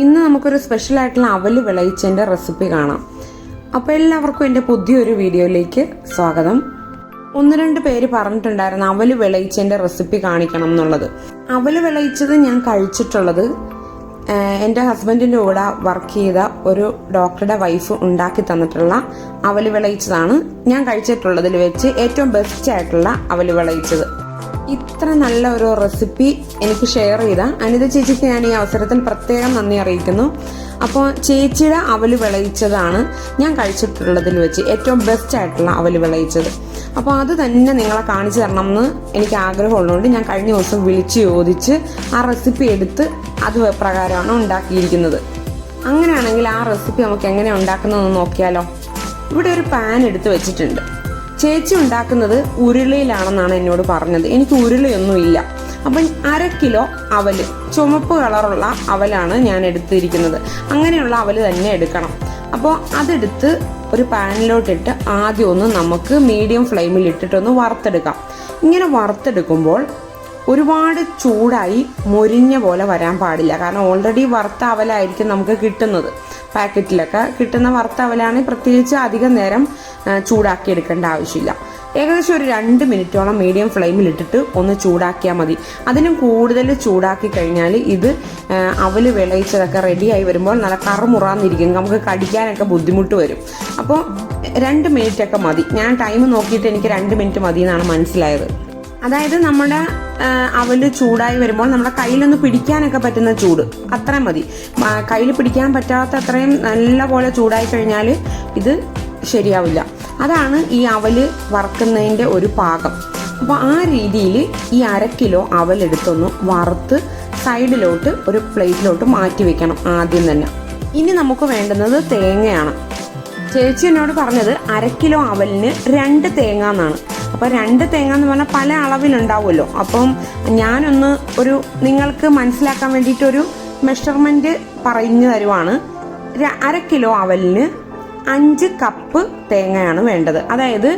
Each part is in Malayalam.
ഇന്ന് നമുക്കൊരു സ്പെഷ്യൽ ആയിട്ടുള്ള അവല് വിളയിച്ചതിൻ്റെ റെസിപ്പി കാണാം. അപ്പോൾ എല്ലാവർക്കും എൻ്റെ പുതിയൊരു വീഡിയോയിലേക്ക് സ്വാഗതം. 1-2 പേര് പറഞ്ഞിട്ടുണ്ടായിരുന്നു അവല് വിളയിച്ചതിൻ്റെ റെസിപ്പി കാണിക്കണം എന്നുള്ളത്. അവല് വിളയിച്ചത് ഞാൻ കഴിച്ചിട്ടുള്ളത് എൻ്റെ ഹസ്ബൻഡിൻ്റെ കൂടെ വർക്ക് ചെയ്ത ഒരു ഡോക്ടറുടെ വൈഫ് ഉണ്ടാക്കി തന്നിട്ടുള്ള അവല് വിളയിച്ചതാണ് ഞാൻ കഴിച്ചിട്ടുള്ളതിൽ വെച്ച് ഏറ്റവും ബെസ്റ്റ് ആയിട്ടുള്ള അവല് വിളയിച്ചത്. ഇത്ര നല്ല ഒരു റെസിപ്പി എനിക്ക് ഷെയർ ചെയ്ത അനിത ചേച്ചിക്ക് ഞാൻ ഈ അവസരത്തിൽ പ്രത്യേകം നന്ദി അറിയിക്കുന്നു. അപ്പോൾ ചേച്ചിയുടെ അവല് വിളയിച്ചതാണ് ഞാൻ കഴിച്ചിട്ടുള്ളതിൽ വെച്ച് ഏറ്റവും ബെസ്റ്റ് ആയിട്ടുള്ള അവല് വിളയിച്ചത്. അപ്പോൾ അത് തന്നെ നിങ്ങളെ കാണിച്ചു തരണം എന്ന് എനിക്ക് ആഗ്രഹമുള്ളതുകൊണ്ട് ഞാൻ കഴിഞ്ഞ ദിവസം വിളിച്ച് ചോദിച്ച് ആ റെസിപ്പി എടുത്ത് അത് പ്രകാരമാണ് ഉണ്ടാക്കിയിരിക്കുന്നത്. അങ്ങനെയാണെങ്കിൽ ആ റെസിപ്പി നമുക്ക് എങ്ങനെ ഉണ്ടാക്കുന്നതെന്ന് നോക്കിയാലോ. ഇവിടെ ഒരു പാൻ എടുത്ത് വെച്ചിട്ടുണ്ട്. ചേച്ചി ഉണ്ടാക്കുന്നത് ഉരുളിയിലാണെന്നാണ് എന്നോട് പറഞ്ഞത്. എനിക്ക് ഉരുളിയൊന്നുമില്ല. അപ്പം 1/2 കിലോ അവല്, ചുമപ്പ് കളറുള്ള അവലാണ് ഞാൻ എടുത്തിരിക്കുന്നത്. അങ്ങനെയുള്ള അവല് തന്നെ എടുക്കണം. അപ്പോൾ അതെടുത്ത് ഒരു പാനിലോട്ടിട്ട് ആദ്യം ഒന്ന് നമുക്ക് മീഡിയം ഫ്ലെയിമിൽ ഇട്ടിട്ടൊന്ന് വറുത്തെടുക്കാം. ഇങ്ങനെ വറുത്തെടുക്കുമ്പോൾ ഒരുപാട് ചൂടായി മൊരിഞ്ഞ പോലെ വരാൻ പാടില്ല. കാരണം ഓൾറെഡി വറുത്ത അവലായിരിക്കും നമുക്ക് കിട്ടുന്നത്. പാക്കറ്റിലൊക്കെ കിട്ടുന്ന വറുത്ത അവലാണെങ്കിൽ പ്രത്യേകിച്ച് അധികം നേരം ചൂടാക്കി എടുക്കേണ്ട ആവശ്യമില്ല. ഏകദേശം ഒരു 2 മിനിറ്റോളം മീഡിയം ഫ്ലെയിമിൽ ഇട്ടിട്ട് ഒന്ന് ചൂടാക്കിയാൽ മതി. അതിനും കൂടുതൽ ചൂടാക്കി കഴിഞ്ഞാൽ ഇത് അവല് വിളയിച്ചതൊക്കെ റെഡിയായി വരുമ്പോൾ നല്ല കറുമുറാന്നിരിക്കും, നമുക്ക് കടിക്കാനൊക്കെ ബുദ്ധിമുട്ട് വരും. അപ്പോൾ 2 മിനിറ്റൊക്കെ മതി. ഞാൻ ടൈം നോക്കിയിട്ട് എനിക്ക് 2 മിനിറ്റ് മതി എന്നാണ് മനസ്സിലായത്. അതായത് നമ്മുടെ അവല് ചൂടായി വരുമ്പോൾ നമ്മുടെ കയ്യിലൊന്ന് പിടിക്കാനൊക്കെ പറ്റുന്ന ചൂട് അത്രയും മതി. കയ്യിൽ പിടിക്കാൻ പറ്റാത്ത അത്രയും നല്ല പോലെ ചൂടായി കഴിഞ്ഞാൽ ഇത് ശരിയാവില്ല. അതാണ് ഈ അവല് വറുക്കുന്നതിൻ്റെ ഒരു പാകം. അപ്പോൾ ആ രീതിയിൽ ഈ 1/2 കിലോ അവലെടുത്തൊന്ന് വറുത്ത് സൈഡിലോട്ട് ഒരു പ്ലേറ്റിലോട്ട് മാറ്റി വെക്കണം ആദ്യം തന്നെ. ഇനി നമുക്ക് വേണ്ടുന്നത് തേങ്ങയാണ്. ചേച്ചി എന്നോട് പറഞ്ഞത് 1/2 കിലോ അവലിന് 2 തേങ്ങ എന്നാണ്. അപ്പോൾ 2 തേങ്ങ എന്ന് പറഞ്ഞാൽ പല അളവിലുണ്ടാവുമല്ലോ. അപ്പം ഞാനൊന്ന് നിങ്ങൾക്ക് മനസ്സിലാക്കാൻ വേണ്ടിയിട്ടൊരു മെഷർമെൻറ്റ് പറഞ്ഞു തരുവാണ്. 1/2 കിലോ അവലിന് 5 കപ്പ് തേങ്ങയാണ് വേണ്ടത്. അതായത്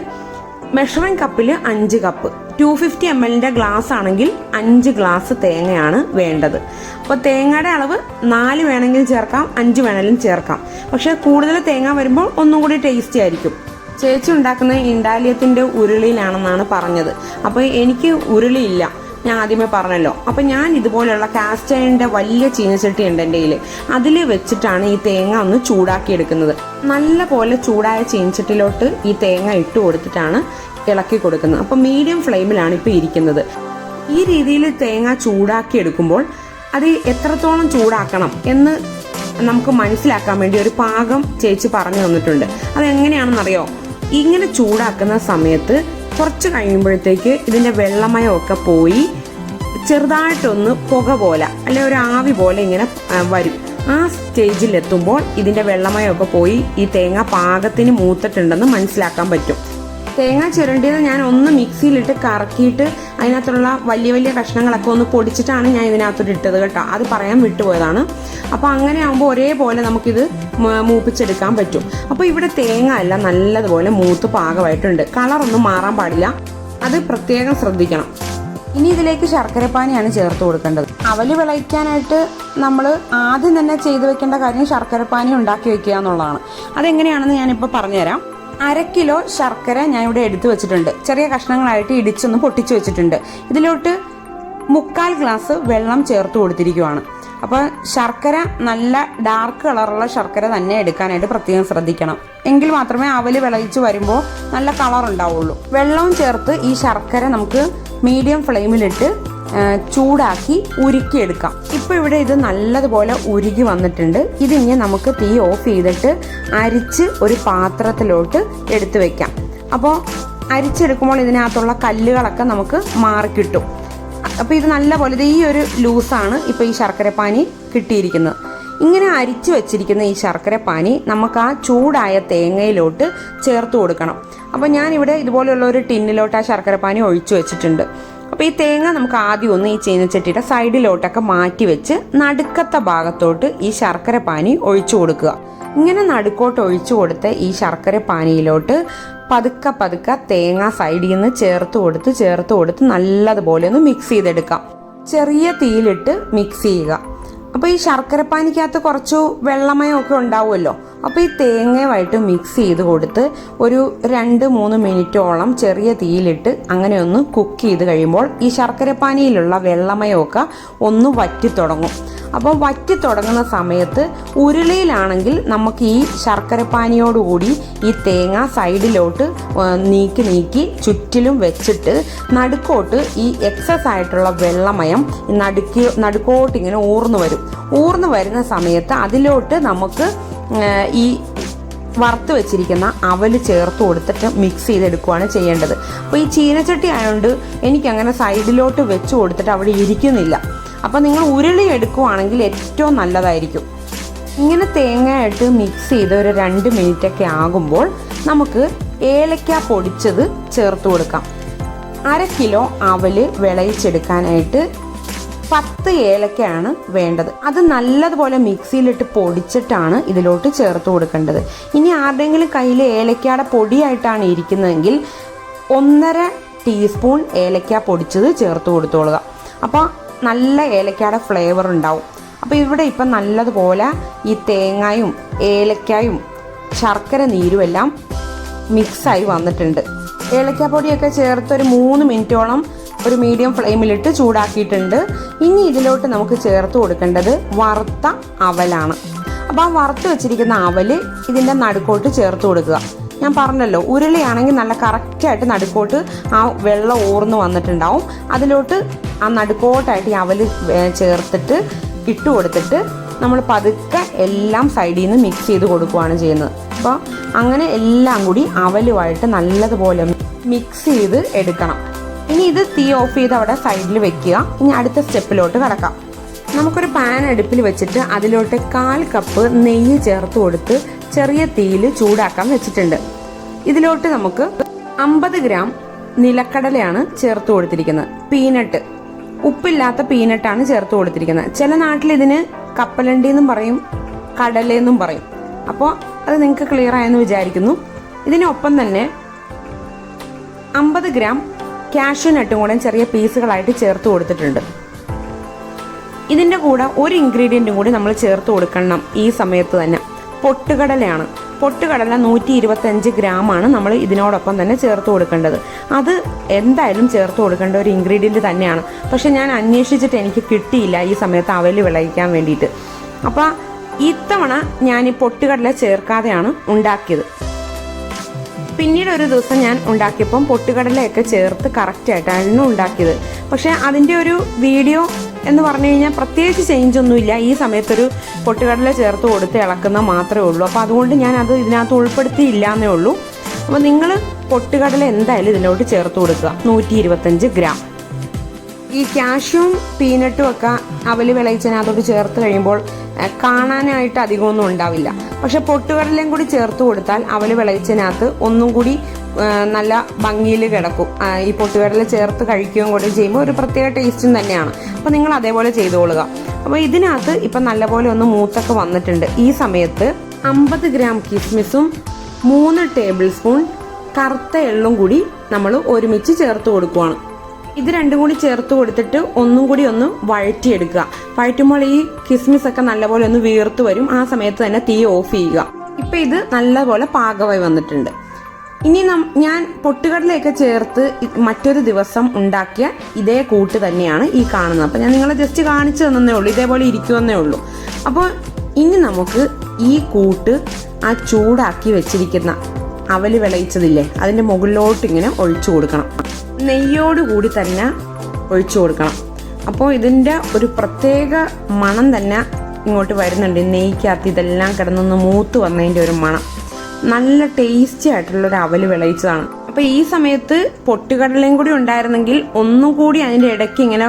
മെഷറിംഗ് കപ്പിൽ 5 കപ്പ്. 250 ml ഗ്ലാസ് ആണെങ്കിൽ 5 ഗ്ലാസ് തേങ്ങയാണ് വേണ്ടത്. അപ്പോൾ തേങ്ങയുടെ അളവ് 4 വേണമെങ്കിൽ ചേർക്കാം, 5 വേണമെങ്കിലും ചേർക്കാം. പക്ഷെ കൂടുതൽ തേങ്ങ വരുമ്പോൾ ഒന്നും കൂടി ടേസ്റ്റി ആയിരിക്കും. ചേച്ചി ഉണ്ടാക്കുന്ന ഇണ്ടാലിയത്തിൻ്റെ ഉരുളിയിലാണെന്നാണ് പറഞ്ഞത്. അപ്പോൾ എനിക്ക് ഉരുളിയില്ല, ഞാൻ ആദ്യമേ പറഞ്ഞല്ലോ. അപ്പം ഞാൻ ഇതുപോലെയുള്ള കാസ്റ്റ് അയണിൻ്റെ വലിയ ചീനച്ചട്ടി ഉണ്ട് എൻ്റെ കയ്യിൽ. അതിൽ വെച്ചിട്ടാണ് ഈ തേങ്ങ ഒന്ന് ചൂടാക്കി എടുക്കുന്നത്. നല്ല പോലെ ചൂടായ ചീനച്ചട്ടിയിലോട്ട് ഈ തേങ്ങ ഇട്ട് കൊടുത്തിട്ടാണ് ഇളക്കി കൊടുക്കുന്നത്. അപ്പം മീഡിയം ഫ്ലെയിമിലാണ് ഇപ്പോൾ ഇരിക്കുന്നത്. ഈ രീതിയിൽ തേങ്ങ ചൂടാക്കി എടുക്കുമ്പോൾ അത് എത്രത്തോളം ചൂടാക്കണം എന്ന് നമുക്ക് മനസ്സിലാക്കാൻ വേണ്ടി ഒരു പാകം ചേച്ചി പറഞ്ഞു തന്നിട്ടുണ്ട്. അതെങ്ങനെയാണെന്നറിയോ? ഇങ്ങനെ ചൂടാക്കുന്ന സമയത്ത് കുറച്ച് കഴിയുമ്പോഴത്തേക്ക് ഇതിൻ്റെ വെള്ളമയമൊക്കെ പോയി ചെറുതായിട്ടൊന്ന് പുക പോലെ അല്ലെ ഒരു ആവി പോലെ ഇങ്ങനെ വരും. ആ സ്റ്റേജിലെത്തുമ്പോൾ ഇതിൻ്റെ വെള്ളമയമൊക്കെ പോയി ഈ തേങ്ങ പാകത്തിന് മൂത്തിട്ടുണ്ടെന്ന് മനസ്സിലാക്കാൻ പറ്റും. തേങ്ങ ചിരണ്ടിയത് ഞാൻ ഒന്ന് മിക്സിയിലിട്ട് കറക്കിയിട്ട് അതിനകത്തുള്ള വലിയ വലിയ കഷ്ണങ്ങളൊക്കെ ഒന്ന് പൊടിച്ചിട്ടാണ് ഞാൻ ഇതിനകത്തോട്ട് ഇട്ടത് കേട്ടോ. അത് പറയാൻ വിട്ടുപോയതാണ്. അപ്പോൾ അങ്ങനെ ആകുമ്പോൾ ഒരേപോലെ നമുക്കിത് മൂപ്പിച്ചെടുക്കാൻ പറ്റും. അപ്പോൾ ഇവിടെ തേങ്ങ എല്ലാം നല്ലതുപോലെ മൂത്ത് പാകമായിട്ടുണ്ട്. കളറൊന്നും മാറാൻ പാടില്ല, അത് പ്രത്യേകം ശ്രദ്ധിക്കണം. ഇനി ഇതിലേക്ക് ശർക്കരപ്പാനിയാണ് ചേർത്ത് കൊടുക്കേണ്ടത്. അവല് വിളയിക്കാനായിട്ട് നമ്മൾ ആദ്യം തന്നെ ചെയ്തു വെക്കേണ്ട കാര്യം ശർക്കരപ്പാനി ഉണ്ടാക്കി വെക്കുക എന്നുള്ളതാണ്. അതെങ്ങനെയാണെന്ന് ഞാനിപ്പോൾ പറഞ്ഞുതരാം. 1/2 കിലോ ശർക്കര ഞാൻ ഇവിടെ എടുത്തു വെച്ചിട്ടുണ്ട്. ചെറിയ കഷ്ണങ്ങളായിട്ട് ഇടിച്ചൊന്ന് പൊട്ടിച്ചു വെച്ചിട്ടുണ്ട്. ഇതിലോട്ട് 3/4 ഗ്ലാസ് വെള്ളം ചേർത്ത് കൊടുത്തിരിക്കുവാണ്. അപ്പോൾ ശർക്കര നല്ല ഡാർക്ക് കളറുള്ള ശർക്കര തന്നെ എടുക്കാനായിട്ട് പ്രത്യേകം ശ്രദ്ധിക്കണം. എങ്കിൽ മാത്രമേ അവല് വിളയിച്ച് വരുമ്പോൾ നല്ല കളർ ഉണ്ടാവുള്ളൂ. വെള്ളവും ചേർത്ത് ഈ ശർക്കര നമുക്ക് മീഡിയം ഫ്ലെയിമിലിട്ട് ചൂടാക്കി ഉരുക്കിയെടുക്കാം. ഇപ്പോൾ ഇവിടെ ഇത് നല്ലതുപോലെ ഉരുകി വന്നിട്ടുണ്ട്. ഇതിനി നമുക്ക് തീ ഓഫ് ചെയ്തിട്ട് അരിച്ച് ഒരു പാത്രത്തിലോട്ട് എടുത്തു വെക്കാം. അപ്പോൾ അരിച്ചെടുക്കുമ്പോൾ ഇതിനകത്തുള്ള കല്ലുകളൊക്കെ നമുക്ക് മാറിക്കിട്ടും. അപ്പോൾ ഇത് നല്ലപോലെ ഈ ഒരു ലൂസാണ് ഇപ്പോൾ ഈ ശർക്കരപ്പാനി കിട്ടിയിരിക്കുന്നത്. ഇങ്ങനെ അരിച്ചു വെച്ചിരിക്കുന്ന ഈ ശർക്കരപ്പാനി നമുക്ക് ആ ചൂടായ തേങ്ങയിലോട്ട് ചേർത്ത് കൊടുക്കണം. അപ്പോൾ ഞാനിവിടെ ഇതുപോലെയുള്ള ഒരു ടിന്നിലോട്ട് ആ ശർക്കരപ്പാനി ഒഴിച്ചു വെച്ചിട്ടുണ്ട്. അപ്പോൾ ഈ തേങ്ങ നമുക്ക് ആദ്യം ഒന്ന് ഈ ചീനച്ചട്ടിയുടെ സൈഡിലോട്ടൊക്കെ മാറ്റി വെച്ച് നടുക്കത്തെ ഭാഗത്തോട്ട് ഈ ശർക്കരപ്പാനി ഒഴിച്ചു കൊടുക്കുക. ഇങ്ങനെ നടുക്കോട്ട് ഒഴിച്ചു കൊടുത്ത് ഈ ശർക്കരപ്പാനിയിലോട്ട് പതുക്കെ പതുക്കെ തേങ്ങ സൈഡിൽ നിന്ന് ചേർത്ത് കൊടുത്ത് നല്ലതുപോലെ ഒന്ന് മിക്സ് ചെയ്തെടുക്കാം. ചെറിയ തീയിലിട്ട് മിക്സ് ചെയ്യുക. അപ്പോൾ ഈ ശർക്കരപ്പാനിക്കകത്ത് കുറച്ച് വെള്ളമയമൊക്കെ ഉണ്ടാവുമല്ലോ. അപ്പോൾ ഈ തേങ്ങയുമായിട്ട് മിക്സ് ചെയ്ത് കൊടുത്ത് ഒരു 2-3 മിനിറ്റോളം ചെറിയ തീയിലിട്ട് അങ്ങനെ ഒന്ന് കുക്ക് ചെയ്ത് കഴിയുമ്പോൾ ഈ ശർക്കരപ്പാനിയിലുള്ള വെള്ളമയമൊക്കെ ഒന്ന് വറ്റി തുടങ്ങും. അപ്പോൾ വറ്റി തുടങ്ങുന്ന സമയത്ത് ഉരുളിയിലാണെങ്കിൽ നമുക്ക് ഈ ശർക്കരപ്പാനിയോടുകൂടി ഈ തേങ്ങ സൈഡിലോട്ട് നീക്കി ചുറ്റിലും വെച്ചിട്ട് നടുക്കോട്ട് ഈ എക്സസ് ആയിട്ടുള്ള വെള്ളമയം നടുക്കോട്ട് ഇങ്ങനെ ഊർന്നു വരുന്ന സമയത്ത് അതിലോട്ട് നമുക്ക് ഈ വറുത്ത് വെച്ചിരിക്കുന്ന അവല് ചേർത്ത് കൊടുത്തിട്ട് മിക്സ് ചെയ്തെടുക്കുകയാണ് ചെയ്യേണ്ടത്. അപ്പോൾ ഈ ചീനച്ചട്ടി ആയതുകൊണ്ട് എനിക്കങ്ങനെ സൈഡിലോട്ട് വെച്ച് കൊടുത്തിട്ട് അവിടെ ഇരിക്കുന്നില്ല. അപ്പോൾ നിങ്ങൾ ഉരുളി എടുക്കുവാണെങ്കിൽ ഏറ്റവും നല്ലതായിരിക്കും. ഇങ്ങനെ തേങ്ങയായിട്ട് മിക്സ് ചെയ്ത് ഒരു 2 മിനിറ്റൊക്കെ ആകുമ്പോൾ നമുക്ക് ഏലക്ക പൊടിച്ചത് ചേർത്ത് കൊടുക്കാം. 1/2 കിലോ അവല് വിളയിച്ചെടുക്കാനായിട്ട് 10 ഏലക്കയാണ് വേണ്ടത്. അത് നല്ലതുപോലെ മിക്സിയിലിട്ട് പൊടിച്ചിട്ടാണ് ഇതിലോട്ട് ചേർത്ത് കൊടുക്കേണ്ടത്. ഇനി ആരുടെയെങ്കിലും കയ്യിൽ ഏലക്കയുടെ പൊടിയായിട്ടാണ് ഇരിക്കുന്നതെങ്കിൽ 1.5 ടീസ്പൂൺ ഏലക്ക പൊടിച്ചത് ചേർത്ത് കൊടുത്തോളുക. അപ്പോൾ നല്ല ഏലക്കയുടെ ഫ്ലേവർ ഉണ്ടാവും. അപ്പോൾ ഇവിടെ ഇപ്പം നല്ലതുപോലെ ഈ തേങ്ങയും ഏലക്കായും ശർക്കര നീരും എല്ലാം മിക്സായി വന്നിട്ടുണ്ട്. ഏലക്കാപ്പൊടിയൊക്കെ ചേർത്ത് ഒരു 3 മിനിറ്റോളം ഒരു മീഡിയം ഫ്ലെയിമിലിട്ട് ചൂടാക്കിയിട്ടുണ്ട്. ഇനി ഇതിലോട്ട് നമുക്ക് ചേർത്ത് കൊടുക്കേണ്ടത് വറുത്ത അവലാണ്. അപ്പോൾ ആ വറുത്ത് വെച്ചിരിക്കുന്ന അവല് ഇതിൻ്റെ നടുക്കോട്ട് ചേർത്ത് കൊടുക്കുക. ഞാൻ പറഞ്ഞല്ലോ, ഉരുളിയാണെങ്കിൽ നല്ല കറക്റ്റായിട്ട് നടുക്കോട്ട് ആ വെള്ളം ഊർന്ന് വന്നിട്ടുണ്ടാവും. അതിലോട്ട് ആ നടുക്കോട്ടായിട്ട് ഈ അവല് ചേർത്തിട്ട് ഇട്ട് കൊടുത്തിട്ട് നമ്മൾ പതുക്കെ എല്ലാം സൈഡിൽ നിന്ന് മിക്സ് ചെയ്ത് കൊടുക്കുകയാണ് ചെയ്യുന്നത്. അപ്പോൾ അങ്ങനെ എല്ലാം കൂടി അവലുമായിട്ട് നല്ലതുപോലെ മിക്സ് ചെയ്ത് എടുക്കണം. ഇനി ഇത് തീ ഓഫ് ചെയ്ത് അവിടെ സൈഡിൽ വെക്കുക. ഇനി അടുത്ത സ്റ്റെപ്പിലോട്ട് കടക്കാം. നമുക്കൊരു പാൻ അടുപ്പിൽ വെച്ചിട്ട് അതിലോട്ട് 1/4 കപ്പ് നെയ്യ് ചേർത്ത് കൊടുത്ത് ചെറിയ തീയിൽ ചൂടാക്കാൻ വെച്ചിട്ടുണ്ട്. ഇതിലോട്ട് നമുക്ക് 50 ഗ്രാം നിലക്കടലയാണ് ചേർത്ത് കൊടുത്തിരിക്കുന്നത്. പീനട്ട്, ഉപ്പില്ലാത്ത പീനട്ടാണ് ചേർത്ത് കൊടുത്തിരിക്കുന്നത്. ചില നാട്ടിൽ ഇതിന് കപ്പലണ്ടി എന്നും പറയും, കടലെന്നും പറയും. അപ്പോൾ അത് നിങ്ങൾക്ക് ക്ലിയർ ആയെന്ന് വിചാരിക്കുന്നു. ഇതിനൊപ്പം തന്നെ 50 ഗ്രാം കാഷ്യൂ നട്ടും കൂടെ ചെറിയ പീസുകളായിട്ട് ചേർത്ത് കൊടുത്തിട്ടുണ്ട്. ഇതിൻ്റെ കൂടെ ഒരു ഇൻഗ്രീഡിയൻറ്റും കൂടി നമ്മൾ ചേർത്ത് കൊടുക്കണം ഈ സമയത്ത് തന്നെ. പൊട്ടുകടലയാണ്. പൊട്ടുകടല 125 ഗ്രാമാണ് നമ്മൾ ഇതിനോടൊപ്പം തന്നെ ചേർത്ത് കൊടുക്കേണ്ടത്. അത് എന്തായാലും ചേർത്ത് കൊടുക്കേണ്ട ഒരു ഇൻഗ്രീഡിയൻറ്റ് തന്നെയാണ്. പക്ഷെ ഞാൻ അന്വേഷിച്ചിട്ട് എനിക്ക് കിട്ടിയില്ല ഈ സമയത്ത് അവല് വിളയിക്കാൻ വേണ്ടിയിട്ട്. അപ്പോൾ ഇത്തവണ ഞാൻ ഈ പൊട്ടുകടല ചേർക്കാതെയാണ് ഉണ്ടാക്കിയത്. പിന്നീട് ഒരു ദിവസം ഞാൻ ഉണ്ടാക്കിയപ്പം പൊട്ടുകടലയൊക്കെ ചേർത്ത് കറക്റ്റായിട്ടായിരുന്നു ഉണ്ടാക്കിയത്. പക്ഷെ അതിൻ്റെ ഒരു വീഡിയോ എന്ന് പറഞ്ഞു കഴിഞ്ഞാൽ പ്രത്യേകിച്ച് ചേഞ്ച് ഒന്നുമില്ല. ഈ സമയത്തൊരു പൊട്ടുകടല ചേർത്ത് കൊടുത്ത് ഇളക്കുന്ന മാത്രമേ ഉള്ളൂ. അപ്പോൾ അതുകൊണ്ട് ഞാൻ അത് ഇതിനകത്ത് ഉൾപ്പെടുത്തിയില്ല എന്നേ ഉള്ളൂ. അപ്പോൾ നിങ്ങൾ പൊട്ടുകടല എന്തായാലും ഇതിലോട്ട് ചേർത്ത് കൊടുക്കുക. 125 ഗ്രാം. ഈ കാഷ്യൂം പീനട്ടും ഒക്കെ അവല് വിളയിച്ചതിനകത്തോട്ട് ചേർത്ത് കഴിയുമ്പോൾ കാണാനായിട്ട് അധികമൊന്നും ഉണ്ടാവില്ല. പക്ഷെ പൊട്ടുകടലയും കൂടി ചേർത്ത് കൊടുത്താൽ അവല് വിളയിച്ചതിനകത്ത് ഒന്നും കൂടി നല്ല ഭംഗിയിൽ കിടക്കും. ഈ പൊട്ടുകടല ചേർത്ത് കഴിക്കുകയും കൂടി ചെയ്യുമ്പോൾ ഒരു പ്രത്യേക ടേസ്റ്റും തന്നെയാണ്. അപ്പോൾ നിങ്ങൾ അതേപോലെ ചെയ്തോളുക. അപ്പോൾ ഇതിനകത്ത് ഇപ്പം നല്ലപോലെ ഒന്ന് മൂത്തൊക്കെ വന്നിട്ടുണ്ട്. ഈ സമയത്ത് 50 ഗ്രാം കിസ്മിസും 3 ടേബിൾ സ്പൂൺ കറുത്ത എള്ളും കൂടി നമ്മൾ ഒരുമിച്ച് ചേർത്ത് കൊടുക്കുകയാണ്. ഇത് രണ്ടും കൂടി ചേർത്ത് കൊടുത്തിട്ട് ഒന്നും കൂടി ഒന്ന് വഴറ്റിയെടുക്കുക. വഴറ്റുമ്പോൾ ഈ കിസ്മിസ് ഒക്കെ നല്ലപോലെ ഒന്ന് വീർത്ത് വരും. ആ സമയത്ത് തന്നെ തീ ഓഫ് ചെയ്യുക. ഇപ്പം ഇത് നല്ലപോലെ പാകമായി വന്നിട്ടുണ്ട്. ഇനി ഞാൻ പൊട്ടുകടലയൊക്കെ ചേർത്ത് മറ്റൊരു ദിവസം ഉണ്ടാക്കിയ ഇതേ കൂട്ട് തന്നെയാണ് ഈ കാണുന്നത്. അപ്പം ഞാൻ നിങ്ങളെ ജസ്റ്റ് കാണിച്ചു തന്നേ ഉള്ളൂ. ഇതേപോലെ ഇരിക്കുമെന്നേ ഉള്ളൂ. അപ്പോൾ ഇനി നമുക്ക് ഈ കൂട്ട് ആ ചൂടാക്കി വെച്ചിരിക്കുന്ന അവല് വിളയിച്ചതില്ലേ അതിൻ്റെ മുകളിലോട്ട് ഇങ്ങനെ ഒഴിച്ചു കൊടുക്കണം. നെയ്യോടുകൂടി തന്നെ ഒഴിച്ചു കൊടുക്കണം. അപ്പോൾ ഇതിൻ്റെ ഒരു പ്രത്യേക മണം തന്നെ ഇങ്ങോട്ട് വരുന്നുണ്ട്. നെയ്ക്കകത്ത് ഇതെല്ലാം കിടന്നൊന്ന് മൂത്ത് വന്നതിൻ്റെ ഒരു മണം. നല്ല ടേസ്റ്റി ആയിട്ടുള്ളൊരു അവല് വിളയിച്ചതാണ്. അപ്പോൾ ഈ സമയത്ത് പൊട്ടുകടലയും കൂടി ഉണ്ടായിരുന്നെങ്കിൽ ഒന്നും കൂടി അതിൻ്റെ ഇടയ്ക്ക് ഇങ്ങനെ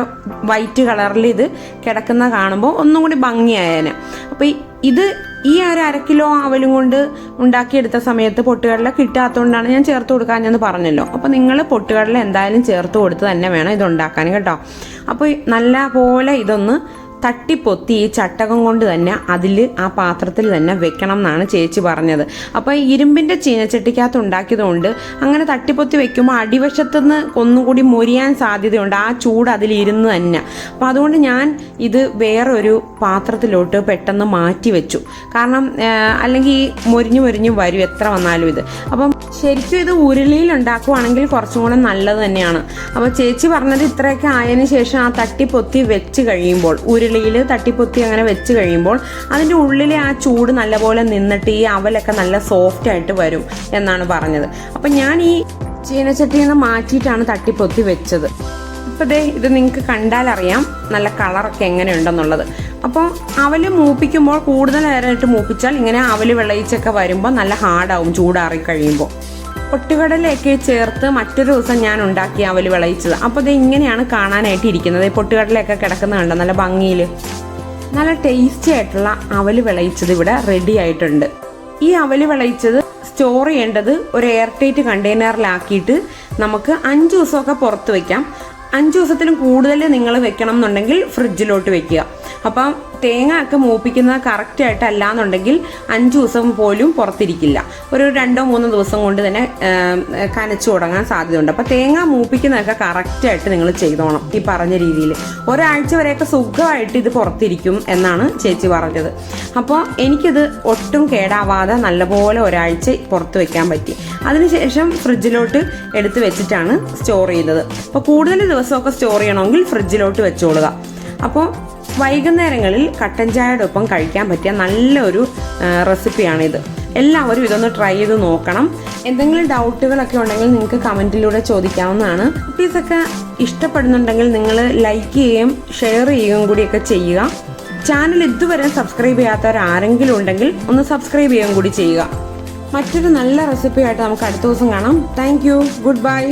വൈറ്റ് കളറിൽ ഇത് കിടക്കുന്ന കാണുമ്പോൾ ഒന്നും കൂടി ഭംഗിയായേനെ. അപ്പോൾ ഇത് ഈ ഒരു 1/2 കിലോ അവലും കൊണ്ട് ഉണ്ടാക്കിയെടുത്ത സമയത്ത് പൊട്ടുകടല കിട്ടാത്തതുകൊണ്ടാണ് ഞാൻ ചേർത്ത് കൊടുക്കാനെന്ന് പറഞ്ഞല്ലോ. അപ്പോൾ നിങ്ങൾ പൊട്ടുകടല എന്തായാലും ചേർത്ത് കൊടുത്ത് തന്നെ വേണം ഇത് ഉണ്ടാക്കാൻ കേട്ടോ. അപ്പോൾ നല്ല പോലെ ഇതൊന്ന് തട്ടിപ്പൊത്തി ഈ ചട്ടകം കൊണ്ട് തന്നെ അതിൽ ആ പാത്രത്തിൽ തന്നെ വെക്കണം എന്നാണ് ചേച്ചി പറഞ്ഞത്. അപ്പോൾ ഇരുമ്പിൻ്റെ ചീനച്ചട്ടിക്കകത്ത് ഉണ്ടാക്കിയതുകൊണ്ട് അങ്ങനെ തട്ടിപ്പൊത്തി വെക്കുമ്പോൾ അടിവശത്തുനിന്ന് ഒന്നുകൂടി മൊരിയാൻ സാധ്യതയുണ്ട്, ആ ചൂട് അതിലിരുന്ന് തന്നെ. അപ്പോൾ അതുകൊണ്ട് ഞാൻ ഇത് വേറൊരു പാത്രത്തിലോട്ട് പെട്ടെന്ന് മാറ്റി വെച്ചു. കാരണം അല്ലെങ്കിൽ മൊരിഞ്ഞു വരും എത്ര വന്നാലും ഇത്. അപ്പം ശരിക്കും ഇത് ഉരുളിയിൽ ഉണ്ടാക്കുവാണെങ്കിൽ കുറച്ചും കൂടെ നല്ലത് തന്നെയാണ്. അപ്പോൾ ചേച്ചി പറഞ്ഞത് ഇത്രയൊക്കെ ആയതിനു ശേഷം ആ തട്ടിപ്പൊത്തി വെച്ച് കഴിയുമ്പോൾ, ഉരുളിയിൽ തട്ടിപ്പൊത്തി അങ്ങനെ വെച്ച് കഴിയുമ്പോൾ അതിൻ്റെ ഉള്ളിലെ ആ ചൂട് നല്ലപോലെ നിന്നിട്ട് ഈ അവലൊക്കെ നല്ല സോഫ്റ്റ് ആയിട്ട് വരും എന്നാണ് പറഞ്ഞത്. അപ്പം ഞാൻ ഈ ചീനച്ചട്ടിയിൽ നിന്ന് മാറ്റിയിട്ടാണ് തട്ടിപ്പൊത്തി വെച്ചത്. ഇപ്പോൾ ഇത് നിങ്ങൾക്ക് കണ്ടാലറിയാം നല്ല കളറൊക്കെ എങ്ങനെയുണ്ടെന്നുള്ളത്. അപ്പോൾ അവല് മൂപ്പിക്കുമ്പോൾ കൂടുതൽ നേരമായിട്ട് മൂപ്പിച്ചാൽ ഇങ്ങനെ അവല് വിളയിച്ചൊക്കെ വരുമ്പോൾ നല്ല ഹാർഡാവും ചൂടാറി കഴിയുമ്പോൾ. പൊട്ടുകടലയൊക്കെ ചേർത്ത് മറ്റൊരു ദിവസം ഞാൻ ഉണ്ടാക്കി അവല് വിളയിച്ചത്. അപ്പോൾ ഇത് ഇങ്ങനെയാണ് കാണാനായിട്ട് ഇരിക്കുന്നത്. പൊട്ടുകടലയൊക്കെ കിടക്കുന്ന കണ്ടോ നല്ല ഭംഗിയിൽ. നല്ല ടേസ്റ്റി ആയിട്ടുള്ള അവല് വിളയിച്ചത് ഇവിടെ റെഡി ആയിട്ടുണ്ട്. ഈ അവല് വിളയിച്ചത് സ്റ്റോർ ചെയ്യേണ്ടത് ഒരു എയർ ടൈറ്റ് കണ്ടെയ്നറിലാക്കിയിട്ട് നമുക്ക് 5 ദിവസമൊക്കെ പുറത്ത് വയ്ക്കാം. 5 ദിവസത്തിലും കൂടുതൽ നിങ്ങൾ വെക്കണം എന്നുണ്ടെങ്കിൽ ഫ്രിഡ്ജിലോട്ട് വെക്കുക. അപ്പം തേങ്ങ ഒക്കെ മൂപ്പിക്കുന്നത് കറക്റ്റായിട്ടല്ല എന്നുണ്ടെങ്കിൽ 5 ദിവസം പോലും പുറത്തിരിക്കില്ല. ഒരു 2-3 ദിവസം കൊണ്ട് തന്നെ കനച്ചു തുടങ്ങാൻ സാധ്യതയുണ്ട്. അപ്പം തേങ്ങ മൂപ്പിക്കുന്നതൊക്കെ കറക്റ്റായിട്ട് നിങ്ങൾ ചെയ്തോണം ഈ പറഞ്ഞ രീതിയിൽ. ഒരാഴ്ച വരെയൊക്കെ സുഖമായിട്ട് ഇത് പുറത്തിരിക്കും എന്നാണ് ചേച്ചി പറഞ്ഞത്. അപ്പോൾ എനിക്കിത് ഒട്ടും കേടാവാതെ നല്ലപോലെ ഒരാഴ്ച പുറത്ത് വെക്കാൻ പറ്റി. അതിനുശേഷം ഫ്രിഡ്ജിലോട്ട് എടുത്ത് വെച്ചിട്ടാണ് സ്റ്റോർ ചെയ്തത്. അപ്പോൾ കൂടുതൽ ദിവസമൊക്കെ സ്റ്റോർ ചെയ്യണമെങ്കിൽ ഫ്രിഡ്ജിലോട്ട് വെച്ചോളുക. അപ്പോൾ വൈകുന്നേരങ്ങളിൽ കട്ടൻ ചായയുടെ ഒപ്പം കഴിക്കാൻ പറ്റിയ നല്ലൊരു റെസിപ്പിയാണിത്. എല്ലാവരും ഇതൊന്ന് ട്രൈ ചെയ്ത് നോക്കണം. എന്തെങ്കിലും ഡൗട്ടുകളൊക്കെ ഉണ്ടെങ്കിൽ നിങ്ങൾക്ക് കമൻറ്റിലൂടെ ചോദിക്കാവുന്നതാണ്. റെസിപ്പീസൊക്കെ ഇഷ്ടപ്പെടുന്നുണ്ടെങ്കിൽ നിങ്ങൾ ലൈക്ക് ചെയ്യുകയും ഷെയർ ചെയ്യുകയും കൂടിയൊക്കെ ചെയ്യുക. ചാനൽ ഇതുവരെ സബ്സ്ക്രൈബ് ചെയ്യാത്തവർ ആരെങ്കിലും ഉണ്ടെങ്കിൽ ഒന്ന് സബ്സ്ക്രൈബ് ചെയ്യുകയും കൂടി ചെയ്യുക. മറ്റൊരു നല്ല റെസിപ്പിയായിട്ട് നമുക്ക് അടുത്ത ദിവസം കാണാം. Thank you. Good bye.